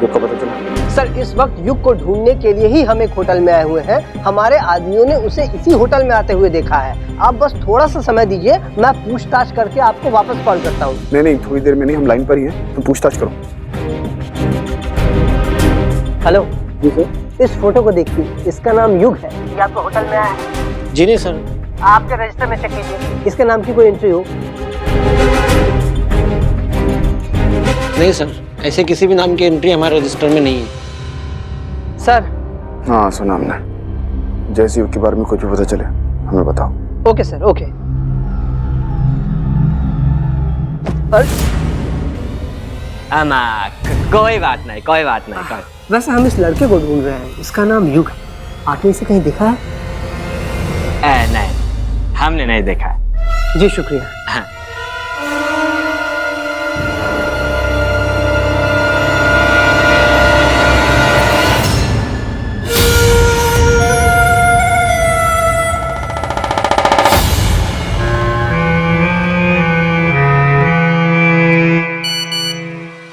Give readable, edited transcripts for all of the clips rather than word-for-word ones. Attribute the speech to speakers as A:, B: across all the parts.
A: युग का पता चला?
B: सर इस वक्त युग को ढूंढने के लिए ही हम एक होटल में आए हुए हैं। हमारे आदमियों ने उसे इसी होटल में आते हुए देखा है। आप बस थोड़ा सा समय दीजिए, मैं पूछताछ करके आपको वापस कॉल करता हूँ।
A: नहीं, थोड़ी देर में नहीं, हम लाइन पर ही हैं, तुम पूछताछ करो।
B: हेलो
A: जी सर।
B: इस फोटो को देखिए, इसका नाम युग है। ये आपको होटल में आया है?
C: जी नहीं सर।
B: आपके रजिस्टर में चेक कीजिए, इसके नाम की कोई एंट्री हो?
C: नहीं सर, ऐसे किसी भी नाम की एंट्री हमारे रजिस्टर में नहीं है।
B: सर।
A: हाँ सुना हमने। जैसे युग के बारे में कुछ भी पता चले हमें बताओ।
B: Okay sir, okay.
D: कोई बात नहीं, कोई बात नहीं।
B: वैसे हम इस लड़के को ढूंढ रहे हैं, इसका नाम युग है। आपने इसे कहीं देखा है?
D: नहीं, हमने नहीं देखा है।
B: जी शुक्रिया।
D: हाँ।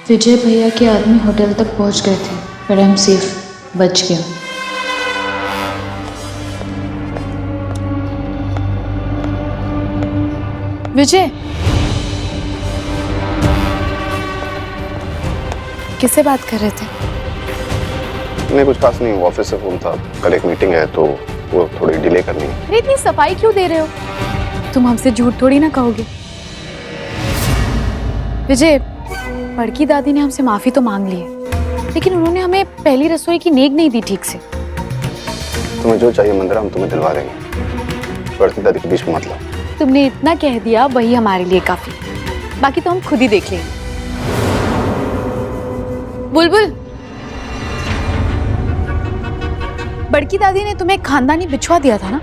E: विजय भैया के आदमी होटल तक पहुंच गए थे, पर हम सेफ बच गया। विजय, किससे बात कर रहे थे?
A: नहीं कुछ खास नहीं, ऑफिस से फोन था, कल एक मीटिंग है तो वो थोड़ी डिले करनी है।
E: अरे इतनी सफाई क्यों दे रहे हो? तुम हमसे झूठ थोड़ी ना कहोगे। विजय, बड़की दादी ने हमसे माफी तो मांग ली है, लेकिन उन्होंने हमें पहली रसोई की नेक नहीं दी ठीक से।
A: तुम्हें जो चाहिए मंदिरा हम तुम्हें दिलवा देंगे, बड़की दादी के बीच में मत लाओ।
E: तुमने इतना कह दिया वही हमारे लिए काफी, बाकी तो हम खुद ही देख लेंगे। बुलबुल, बड़की दादी ने तुम्हें खानदानी बिछुआ दिया था ना,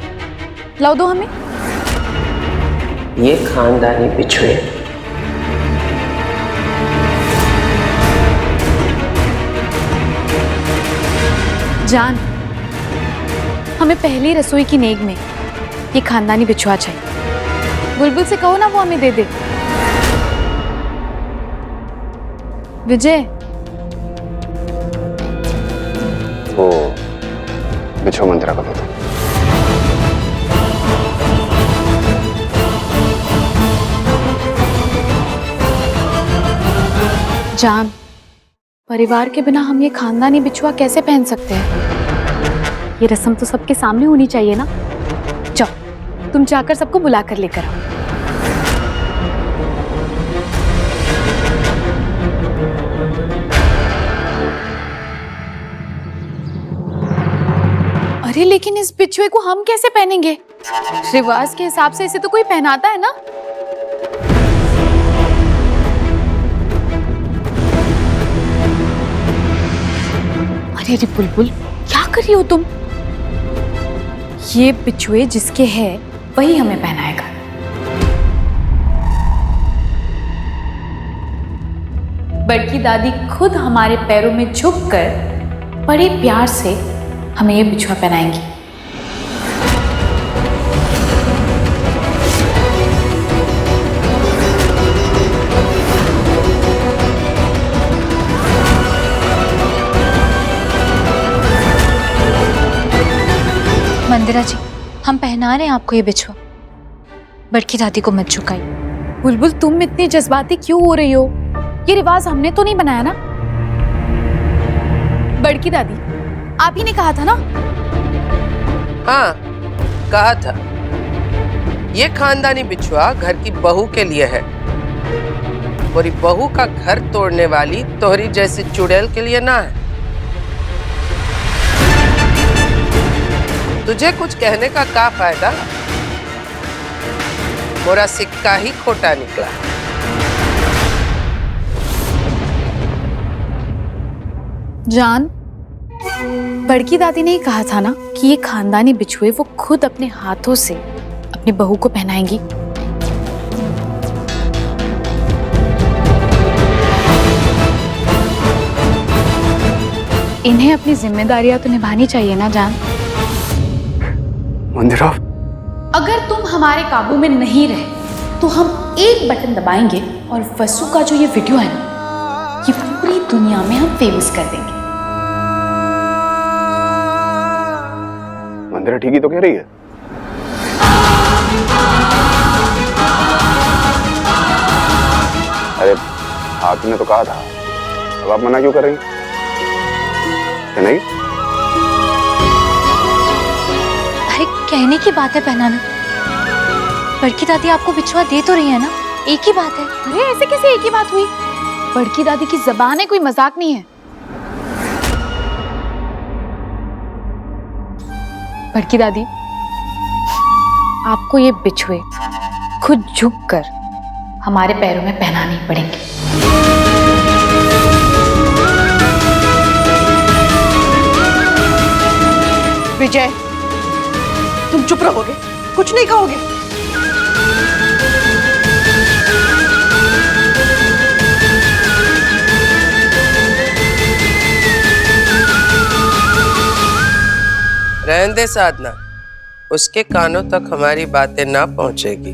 E: लाओ दो हमें।
D: ये खानदानी बिछुए?
E: जान, हमें पहली रसोई की नेक में ये खानदानी बिछुआ चाहिए। बुलबुल से कहो ना वो हमें दे दे। विजय,
A: वो बिछो मंदिरा का दो।
E: जान, परिवार के बिना हम ये खानदानी बिछुआ कैसे पहन सकते हैं? ये रस्म तो सबके सामने होनी चाहिए ना। जाओ, तुम जाकर सबको बुला कर लेकर आओ। अरे लेकिन इस बिछुए को हम कैसे पहनेंगे? रिवाज के हिसाब से इसे तो कोई पहनाता है ना। अरे बुलबुल, क्या कर रही हो तुम? ये बिछुए जिसके है वही हमें पहनाएगा। बड़की दादी खुद हमारे पैरों में झुककर बड़े प्यार से हमें ये बिछुआ पहनाएंगी।
F: मंदिरा जी, हम पहना रहे हैं आपको ये बिछुआ। बड़की दादी को मत झुकाइए।
E: बुलबुल, तुम इतनी जज्बाती क्यों हो रही हो? ये रिवाज हमने तो नहीं बनाया ना। बड़की दादी, आप ही ने कहा था ना?
G: हाँ, कहा था। ये खानदानी बिछुआ घर की बहू के लिए है, और बहू का घर तोड़ने वाली तोहरी जैसी चुड़ैल के लिए ना है। तुझे कुछ कहने का क्या फायदा? मोरा सिक्का ही खोटा निकला।
E: जान, बड़की दादी ने ही कहा था ना कि ये खानदानी बिछुए वो खुद अपने हाथों से अपनी बहू को पहनाएंगी। इन्हें अपनी जिम्मेदारियां तो निभानी चाहिए ना जान।
A: मंदिरा,
E: अगर तुम हमारे काबू में नहीं रहे तो हम एक बटन दबाएंगे और वसु का जो ये वीडियो है ना, ये पूरी दुनिया में हम फेमस कर देंगे।
A: मंदिरा ठीक ही तो कह रही है। अरे आपने तो कहा था, अब आप मना क्यों कर रही हैं? कि नहीं?
F: अरे कहने की बात है पहनाना। बड़की दादी आपको बिछुआ दे तो रही है ना, एक ही बात है।
E: अरे ऐसे कैसे एक ही बात हुई? बड़की दादी की जबान है, कोई मजाक नहीं है। बड़की दादी, आपको ये बिछुए खुद झुककर हमारे पैरों में पहनाने ही पड़ेंगे।
H: विजय, तुम चुप रहोगे, कुछ नहीं कहोगे?
G: रहने दे साधना, उसके कानों तक हमारी बातें ना पहुंचेगी।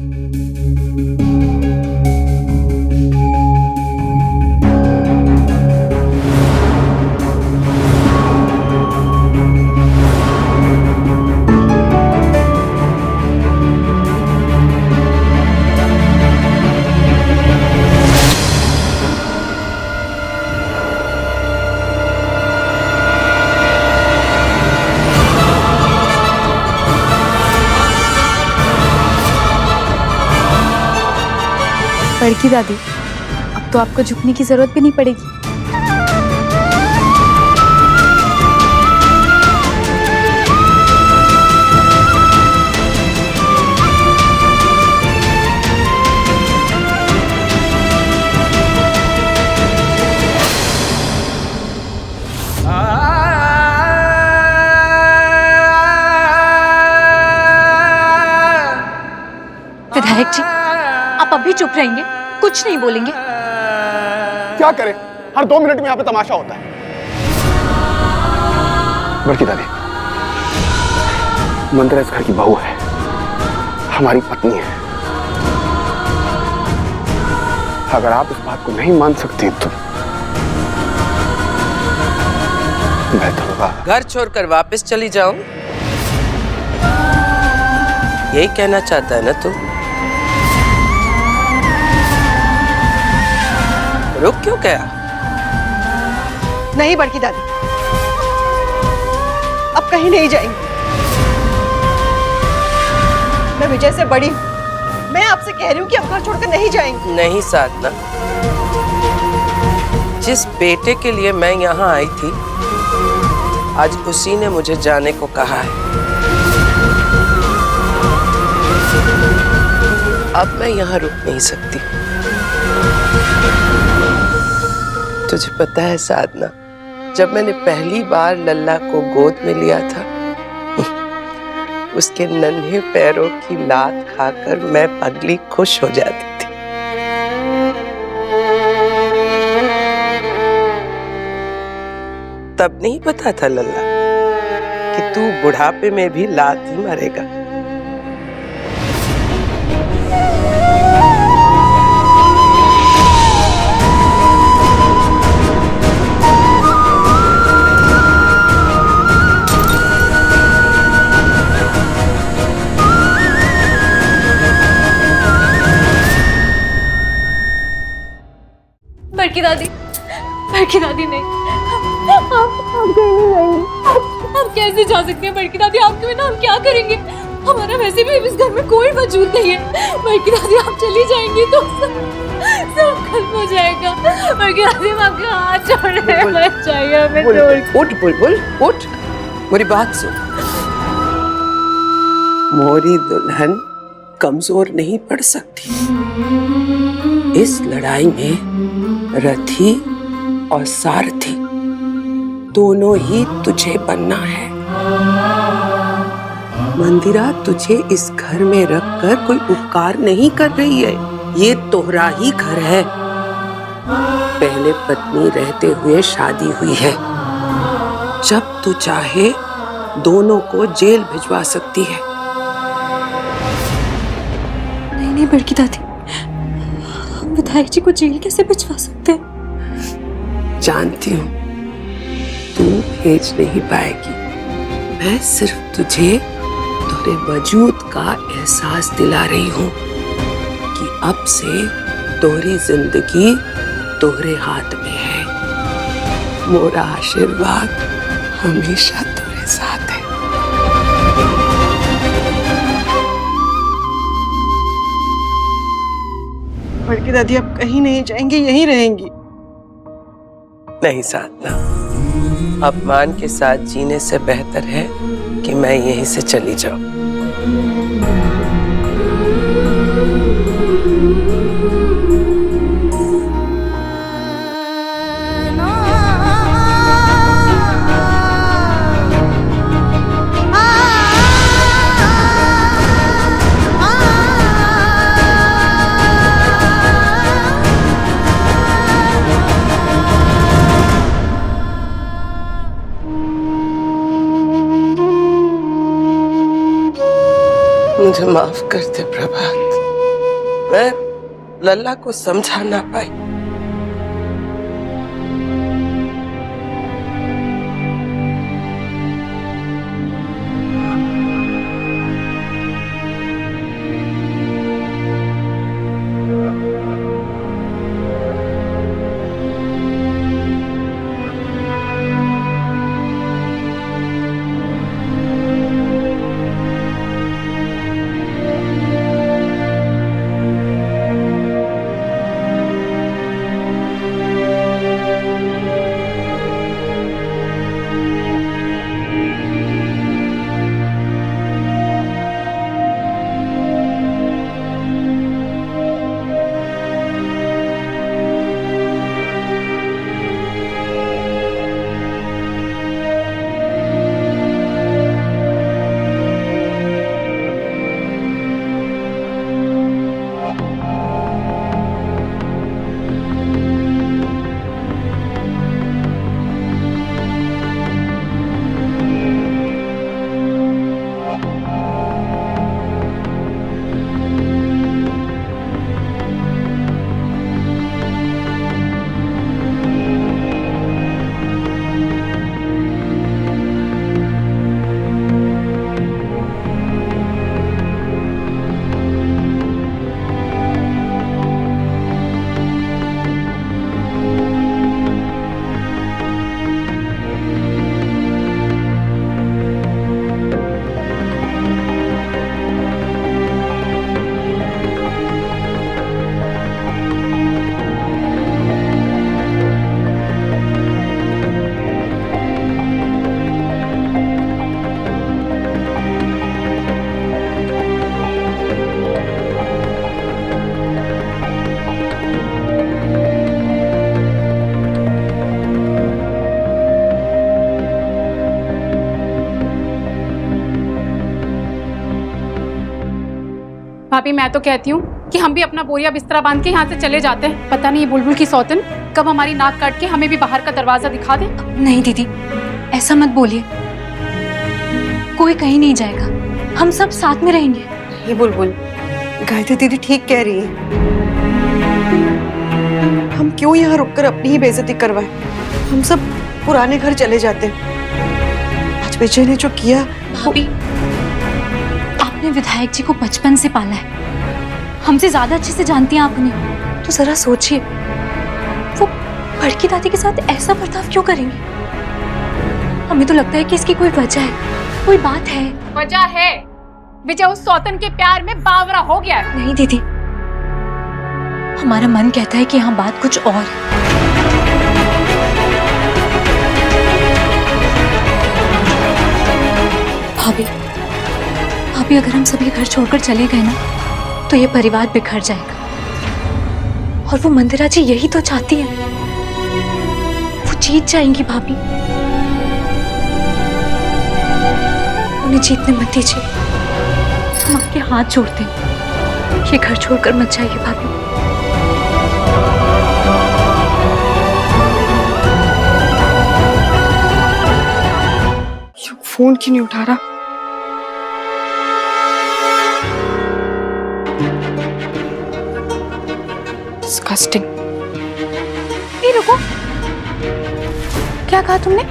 E: बड़की दादी, अब तो आपको झुकने की जरूरत भी नहीं पड़ेगी।
F: विधायक जी, आप अभी चुप रहेंगे, कुछ नहीं बोलेंगे?
A: क्या करें, हर 2 मिनट में यहाँ पे तमाशा होता है। बड़की दादी, मंदिरा इस घर की बहू है, हमारी पत्नी है। अगर आप इस बात को नहीं मान सकती तो बेहतर होगा
G: घर छोड़कर वापस चली जाऊं? यही कहना चाहता है ना तू? रुक क्यों गया?
H: नहीं बड़की दादी, अब कहीं नहीं जाएंगे। मैं विजय से बड़ी हूं, मैं आपसे कह रही हूँ कि अब घर छोड़कर नहीं जाएंगे।
G: नहीं साधना, जिस बेटे के लिए मैं यहाँ आई थी, आज उसी ने मुझे जाने को कहा है। अब मैं यहाँ रुक नहीं सकती। तुझे पता है साधना, जब मैंने पहली बार लल्ला को गोद में लिया था, उसके नन्हे पैरों की लात खाकर मैं पगली खुश हो जाती थी। तब नहीं पता था लल्ला कि तू बुढ़ापे में भी लात ही मारेगा।
E: बड़की दादी नहीं, आप कहीं नहीं जाएंगे। आप कैसे जा सकते हैं बड़की दादी? आपके बिना हम क्या करेंगे? हमारा वैसे भी इस घर में कोई वजूद नहीं है। बड़की दादी, आप चली जाएंगी तो सब खत्म हो जाएगा। बड़की दादी, हम आपके हाथ छोड़ रहे हैं, मत जाइए हमें छोड़।
G: उठ बुलबुल, उठ, मेरी बात सुन। मोरी दुल्हन कमजोर नहीं पड़ सकती। इस लड़ाई में रथी और सारथी दोनों ही तुझे बनना है। मंदिरा तुझे इस घर में रखकर कोई उपकार नहीं कर रही है, ये तोहरा ही घर है। पहले पत्नी रहते हुए शादी हुई है, जब तू चाहे दोनों को जेल भिजवा सकती है।
F: नहीं बड़की दादी, हम विधायक जी को जेल कैसे भिजवा सकते हैं?
G: जानती हूँ तू भेज नहीं पाएगी। मैं सिर्फ तुझे तेरे वजूद का एहसास दिला रही हूँ कि अब से तोरी जिंदगी तोरे हाथ में है। मोरा आशीर्वाद हमेशा तेरे साथ है।
H: बड़की दादी अब कहीं नहीं जाएंगी, यहीं रहेंगी।
G: नहीं साधना, अपमान के साथ जीने से बेहतर है कि मैं यहीं से चली जाऊं। मुझे माफ कर दे प्रभात, मैं लल्ला को समझा ना पाई।
I: भाभी मैं तो कहती हूँ कि हम भी अपना बोरिया बिस्तरा बांध के यहाँ से चले जाते हैं। पता नहीं ये बुलबुल की सौतन कब हमारी नाक काट के हमें भी बाहर का दरवाजा दिखा दे।
F: नहीं दीदी, ऐसा मत बोलिए, कोई कहीं नहीं जाएगा, हम सब साथ में रहेंगे।
H: ये बुलबुल, गायत्री दीदी ठीक कह रही है। हम क्यों यहाँ रुककर अपनी ही बेइज्जती करवाएं? हम सब पुराने घर चले जाते हैं। आज विजय ने जो किया।
F: भाभी, आपने विधायक जी को बचपन से पाला है, हमसे ज्यादा अच्छे से जानती हैं आप उन्हें, तो जरा सोचिए वो बड़की दादी के साथ ऐसा बर्ताव क्यों करेंगे? हमें तो लगता है कि इसकी कोई वजह है, कोई बात है।
I: वजह है, विजय उस सौतन के प्यार में बावरा हो गया है।
F: नहीं दीदी, हमारा मन कहता है कि यहाँ बात कुछ और है। भाभी, अगर हम सभी घर छोड़कर चले गए ना, तो ये परिवार बिखर जाएगा। और वो मंदिरा जी यही तो चाहती हैं, वो जीत जाएंगी भाभी। उन्हें जीतने मत दीजिए, हम आपके हाथ जोड़ते हैं, ये घर छोड़कर मत जाइए भाभी।
H: फोन क्यों नहीं उठा रहा?
F: Disgusting। रुको, क्या कहा तुमने?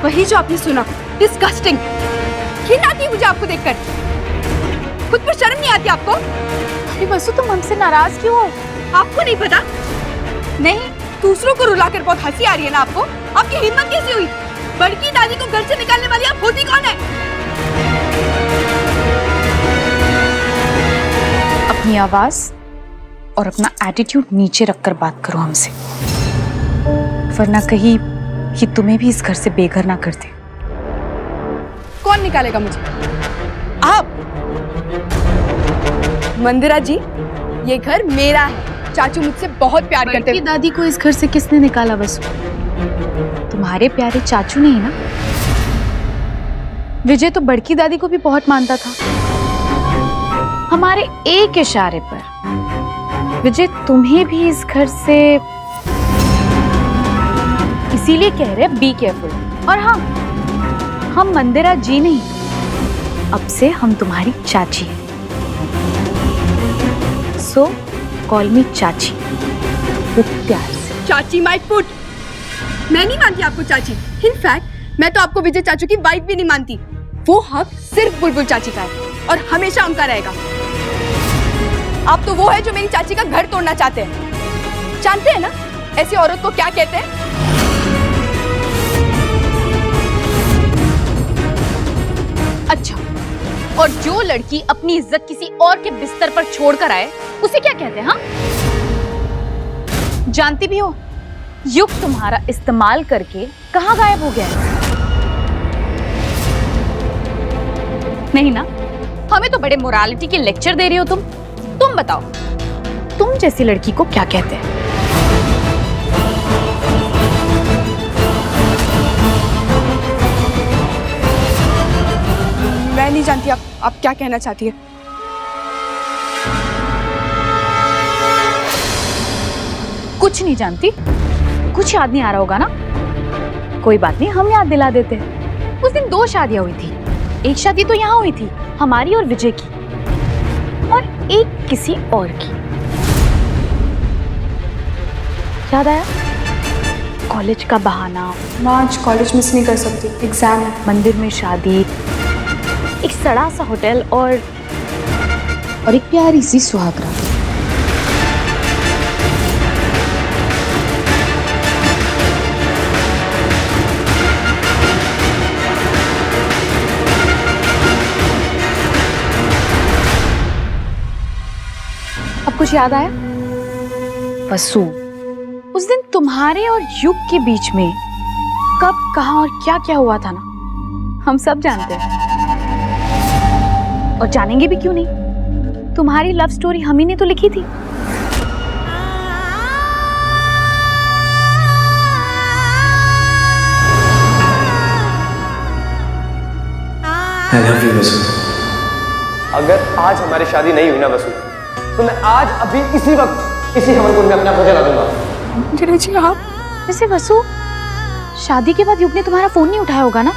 E: वही जो आपने सुना, डिस्गस्टिंग। घिन आती है मुझे आपको देखकर। खुद पर शर्म नहीं आती आपको?
F: अरे वसु, तुम हमसे नाराज क्यों हो?
E: आपको नहीं पता? नहीं, दूसरों को रुलाकर बहुत हंसी आ रही है ना आपको? आपकी हिम्मत कैसी हुई? बड़की दादी को घर से निकालने वाली आप होती कौन है?
F: अपनी आवाज और अपना एटीट्यूड नीचे रखकर बात करो हमसे, वरना कहीं ये तुम्हें भी इस घर से बेघर ना कर दे।
E: कौन निकालेगा मुझे? आप? मंदिरा जी, ये घर मेरा है। चाचू मुझसे बहुत प्यार करते हैं।
F: दादी को इस घर से किसने निकाला वसु? तुम्हारे प्यारे चाचू नहीं ना? विजय तो बड़की दादी को भी बहुत मानता था। हमारे एक इशारे पर विजय तुम्हें भी इस घर से, इसीलिए कह रहे बी केयरफुल। और हाँ, हम मंदिरा जी नहीं, अब से हम तुम्हारी चाची हैं। सो कॉल मी चाची, वो प्यार से।
E: चाची माय फुट। मैं नहीं मानती आपको चाची। इनफैक्ट मैं तो आपको विजय चाचू की वाइफ भी नहीं मानती। वो हक सिर्फ बुलबुल चाची का है और हमेशा उनका रहेगा। आप तो वो है जो मेरी चाची का घर तोड़ना चाहते हैं। जानते हैं ना ऐसी औरत को क्या कहते हैं?
F: अच्छा, और जो लड़की अपनी इज्जत किसी और के बिस्तर पर छोड़कर आए उसे क्या कहते हैं? हाँ, जानती भी हो युग तुम्हारा इस्तेमाल करके कहां गायब हो गया है? नहीं ना? हमें तो बड़े मोरालिटी के लेक्चर दे रही हो तुम बताओ, तुम जैसी लड़की को क्या कहते हैं?
E: मैं नहीं जानती आप क्या कहना चाहती है।
F: कुछ नहीं जानती? कुछ याद नहीं आ रहा होगा ना? कोई बात नहीं, हम याद दिला देते हैं। उस दिन 2 शादियां हुई थी। एक शादी तो यहाँ हुई थी, हमारी और विजय की, और एक किसी और की। याद आया? कॉलेज का बहाना।
E: मैं आज कॉलेज मिस नहीं कर सकती, एग्जाम है।
F: मंदिर में शादी, एक सड़ा सा होटल और एक प्यारी सी सुहागरात। अब कुछ याद आया? वसु, उस दिन तुम्हारे और युग के बीच में कब, कहां और क्या क्या हुआ था ना, हम सब जानते हैं। और जानेंगे भी क्यों नहीं? तुम्हारी लव स्टोरी हम ही ने तो लिखी थी।
J: I love you, वसु।
D: अगर आज हमारी शादी नहीं हुई ना वसु, तो मैं आज अभी इसी वक्त इसी हवनकुंड में अपना जला दूंगा।
E: मंदिरा जी आप?
F: वैसे वसु, शादी के बाद युग ने तुम्हारा फोन नहीं उठाया होगा ना?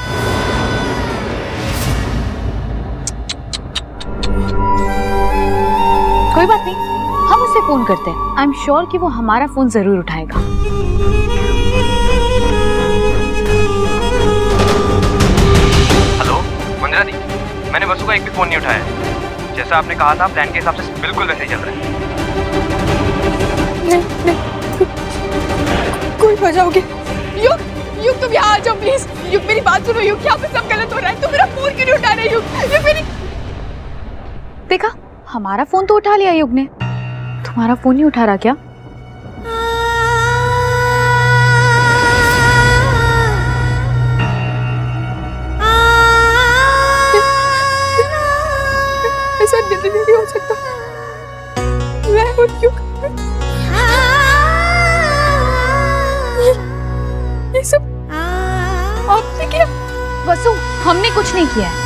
F: कोई बात नहीं, हम उसे फोन करते हैं। आई एम श्योर कि वो हमारा फोन जरूर उठाएगा।
K: हेलो मंदिरा दी, मैंने वसु का एक भी फोन नहीं उठाया। जैसा आपने कहा था, प्लान के हिसाब से बिल्कुल वैसे ही चल रहा है।
E: नहीं, कोई वजह होगी। युग तुम यहाँ आ जाओ प्लीज। युग मेरी बात सुनो। युग यहाँ पे सब गलत हो रहा है। तुम मेरा फोन क्यों नहीं उठा रहे? युग मेरी।
F: देखा, हमारा फोन तो उठा लिया युग ने, तुम्हारा फोन नहीं उठा रहा क्या?
E: ऐसा नहीं हो सकता। मैं और युग, ये सब आपने किया?
F: वसु, हमने कुछ नहीं किया है।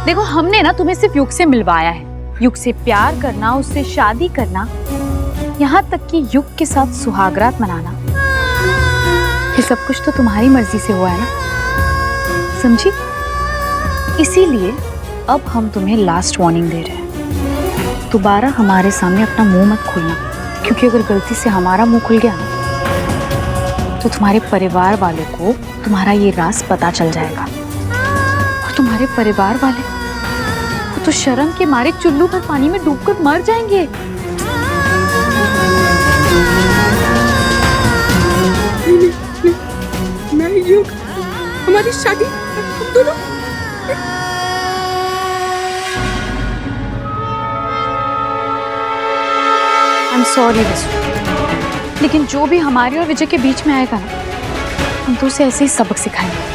F: देखो, हमने ना तुम्हें सिर्फ युग से मिलवाया है। युग से प्यार करना, उससे शादी करना, यहाँ तक कि युग के साथ सुहागरात मनाना, ये सब कुछ तो तुम्हारी मर्जी से हुआ है ना, समझी? इसीलिए अब हम तुम्हें लास्ट वार्निंग दे रहे हैं, दोबारा हमारे सामने अपना मुंह मत खोलना, क्योंकि अगर गलती से हमारा मुंह खुल गया ना, तो तुम्हारे परिवार वालों को तुम्हारा ये राज पता चल जाएगा, और तुम्हारे परिवार वाले वो तो शर्म के मारे चुल्लू भर पानी में डूबकर मर जाएंगे।
I: मैं यूं हमारी शादी हम दोनों
F: I'm sorry वसु, लेकिन जो भी हमारे और विजय के बीच में आएगा ना, हम तो उसे ऐसे ही सबक सिखाएंगे।